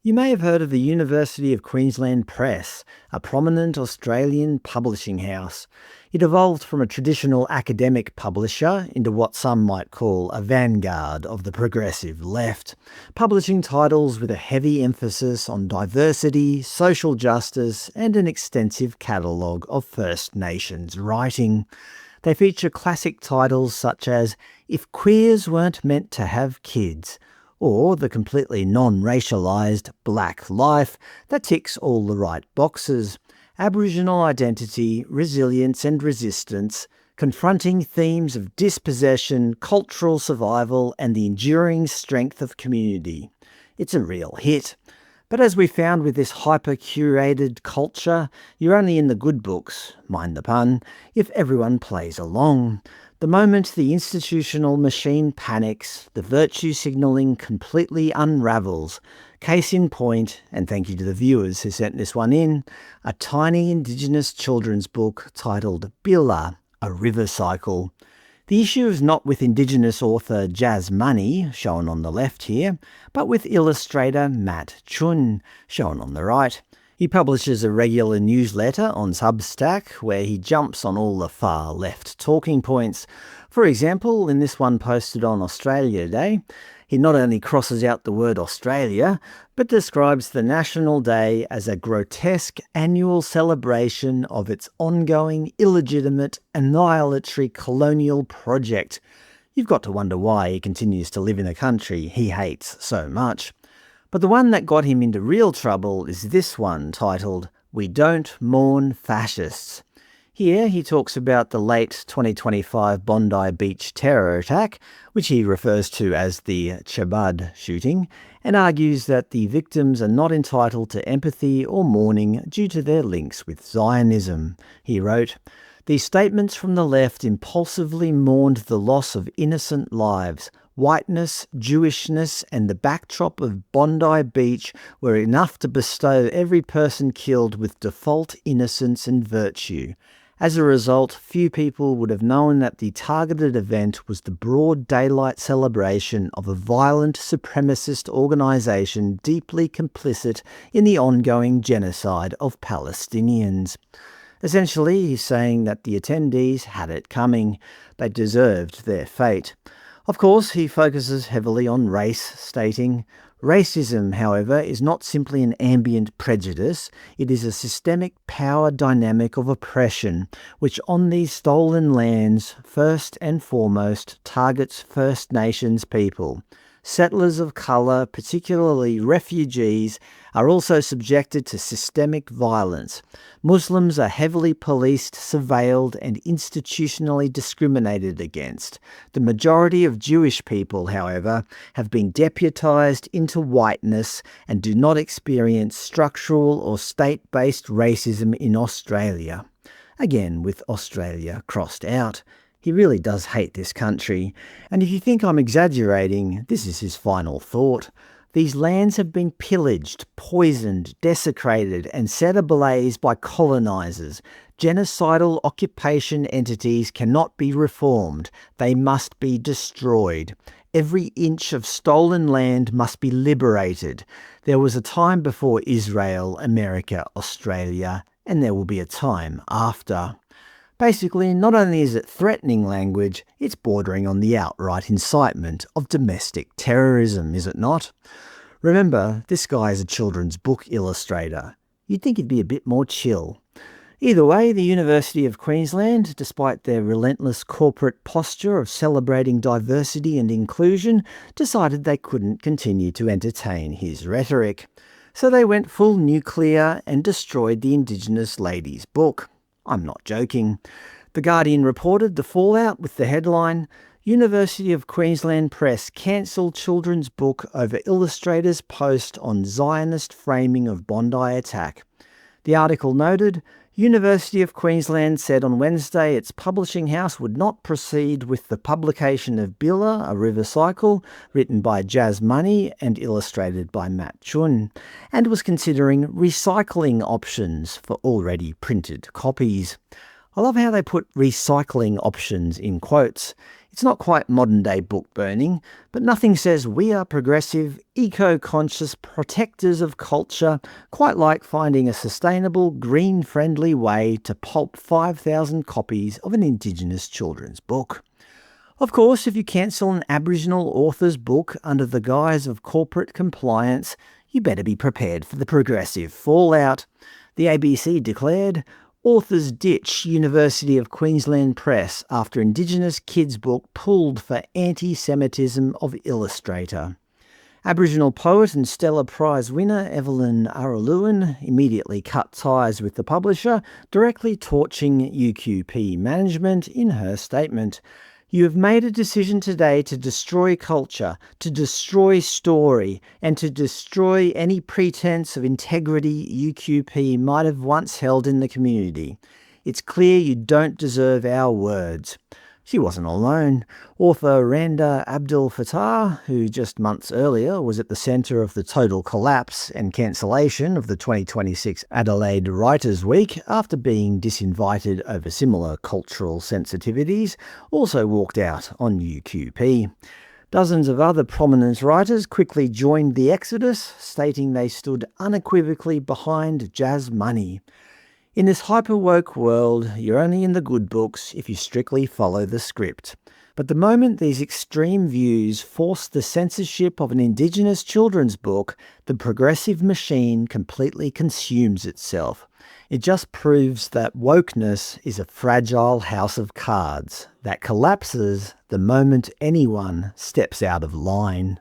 You may have heard of the University of Queensland Press, a prominent Australian publishing house. It evolved from a traditional academic publisher into what some might call a vanguard of the progressive left, publishing titles with a heavy emphasis on diversity, social justice, and an extensive catalogue of First Nations writing. They feature classic titles such as If Queers Weren't Meant to Have Kids, or the completely non-racialised Black Life that ticks all the right boxes: Aboriginal identity, resilience and resistance, confronting themes of dispossession, cultural survival and the enduring strength of community. It's a real hit. But as we found with this hyper-curated culture, you're only in the good books, mind the pun, if everyone plays along. The moment the institutional machine panics, the virtue signalling completely unravels. Case in point, and thank you to the viewers who sent this one in, a tiny Indigenous children's book titled Bila, A River Cycle. The issue is not with Indigenous author Jazz Money, shown on the left here, but with illustrator Matt Chun, shown on the right. He publishes a regular newsletter on Substack where he jumps on all the far left talking points. For example, in this one posted on Australia Day, he not only crosses out the word Australia, but describes the National Day as a grotesque annual celebration of its ongoing, illegitimate, annihilatory colonial project. You've got to wonder why he continues to live in a country he hates so much. But the one that got him into real trouble is this one, titled We Don't Mourn Fascists. Here he talks about the late 2025 Bondi Beach terror attack, which he refers to as the Chabad shooting, and argues that the victims are not entitled to empathy or mourning due to their links with Zionism. He wrote, "These statements from the left impulsively mourned the loss of innocent lives. Whiteness, Jewishness, and the backdrop of Bondi Beach were enough to bestow every person killed with default innocence and virtue. As a result, few people would have known that the targeted event was the broad daylight celebration of a violent supremacist organisation deeply complicit in the ongoing genocide of Palestinians." Essentially, he's saying that the attendees had it coming. They deserved their fate. Of course, he focuses heavily on race, stating, "Racism, however, is not simply an ambient prejudice. It is a systemic power dynamic of oppression, which on these stolen lands, first and foremost, targets First Nations people. Settlers of colour, particularly refugees, are also subjected to systemic violence. Muslims are heavily policed, surveilled, and institutionally discriminated against. The majority of Jewish people, however, have been deputised into whiteness and do not experience structural or state-based racism in Australia." Again, with Australia crossed out. He really does hate this country, and if you think I'm exaggerating, this is his final thought. "These lands have been pillaged, poisoned, desecrated, and set ablaze by colonisers. Genocidal occupation entities cannot be reformed. They must be destroyed. Every inch of stolen land must be liberated. There was a time before Israel, America, Australia, and there will be a time after." Basically, not only is it threatening language, it's bordering on the outright incitement of domestic terrorism, is it not? Remember, this guy is a children's book illustrator. You'd think he'd be a bit more chill. Either way, the University of Queensland, despite their relentless corporate posture of celebrating diversity and inclusion, decided they couldn't continue to entertain his rhetoric. So they went full nuclear and destroyed the Indigenous lady's book. I'm not joking. The Guardian reported the fallout with the headline, "University of Queensland Press cancel children's book over illustrator's post on Zionist framing of Bondi attack." The article noted, University of Queensland said on Wednesday its publishing house would not proceed with the publication of Bila, A River Cycle, written by Jazz Money and illustrated by Matt Chun, and was considering recycling options for already printed copies. I love how they put recycling options in quotes. It's not quite modern-day book burning, but nothing says we are progressive, eco-conscious protectors of culture quite like finding a sustainable, green-friendly way to pulp 5,000 copies of an Indigenous children's book. Of course, if you cancel an Aboriginal author's book under the guise of corporate compliance, you better be prepared for the progressive fallout. The ABC declared, authors ditch University of Queensland Press after Indigenous kids' book pulled for anti-Semitism of illustrator. Aboriginal poet and Stella Prize winner Evelyn Araluen immediately cut ties with the publisher, directly torching UQP management in her statement. You have made a decision today to destroy culture, to destroy story, and to destroy any pretense of integrity UQP might have once held in the community. It's clear you don't deserve our words. She wasn't alone. Author Randa Abdel Fattah, who just months earlier was at the centre of the total collapse and cancellation of the 2026 Adelaide Writers' Week after being disinvited over similar cultural sensitivities, also walked out on UQP. Dozens of other prominent writers quickly joined the exodus, stating they stood unequivocally behind Jazz Money. In this hyper-woke world, you're only in the good books if you strictly follow the script. But the moment these extreme views force the censorship of an Indigenous children's book, the progressive machine completely consumes itself. It just proves that wokeness is a fragile house of cards that collapses the moment anyone steps out of line.